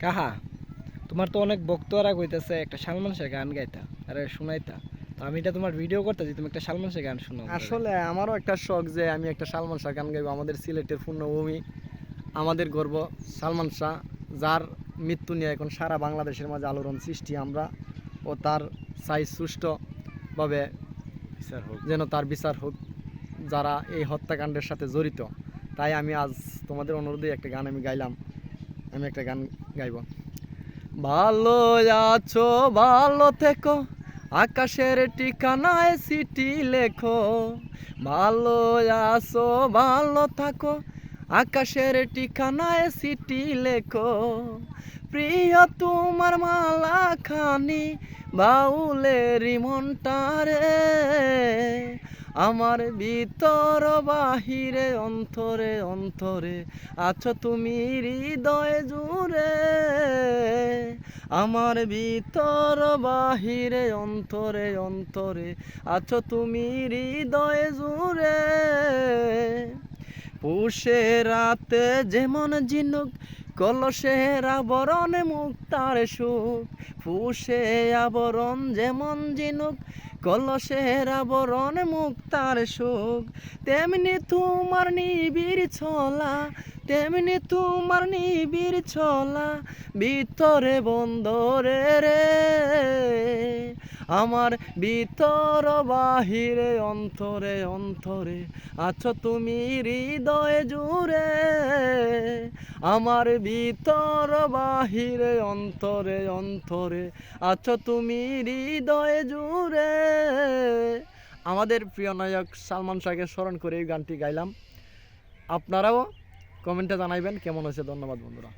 কাহা তোমার তো অনেক বক্তরা কইতেছে একটা সালমান শাহ গান গাইতা আরে শুনাইতা। তো আমি এটা তোমার ভিডিও করতেছি, তুমি একটা সালমান শাহ গান শোনাও আমারে। আসলে আমারও একটা শখ যে আমি একটা সালমান শাহ গান গাইবো। আমাদের সিলেটের পূর্ণভূমি, আমাদের গর্ব সালমান শাহ, যার মৃত্যু নিয়ে এখন সারা বাংলাদেশের মাঝে আলোড়ন সৃষ্টি। আমরা ও তার চাই সুষ্ঠুভাবে বিচার হোক। যেন তার বিচার হোক যারা এই হত্যাকাণ্ডের সাথে জড়িত। তাই আমি আজ তোমাদের অনুরোধে একটা গান আমি গাইলাম। আমি একটা গান গাইব। ভালো আছো ভালো থেকো, আকাশের ঠিকানায় চিঠি লেখো। ভালো আছো ভালো থাকো, আকাশের ঠিকানায় চিঠি লেখো। প্রিয় তোমার মালা খানি বাউলেরই মনটারে, আমার ভিতর বাহিরে অন্তরে অন্তরে আছো তুমি হৃদয় জুড়ে। আমার ভিতর বাহিরে অন্তরে অন্তরে আছো তুমি হৃদয় জুড়ে। পুষে রাতে যেমন ঝিনুক, কলসের আবরণ মুক্তার সুখ। পুষে আবরণ যেমন ঝিনুক, কলসের আবরণ মুক্তার সুখ। তেমনি তোমার নিবিড় ছলা, তেমনি তোমার নিবিড় ছলা, ভিতরে বন্দরে রে। আমার ভিতর বাহিরে অন্তরে অন্তরে আছো তুমি হৃদয় জুড়ে। আমার ভিতর বাহিরে অন্তরে অন্তরে আছো তুমি হৃদয় জুড়ে। আমাদের প্রিয় নায়ক সালমান শাহকে স্মরণ করে এই গানটি গাইলাম। আপনারাও কমেন্টে জানাইবেন কেমন হয়েছে। ধন্যবাদ বন্ধুরা।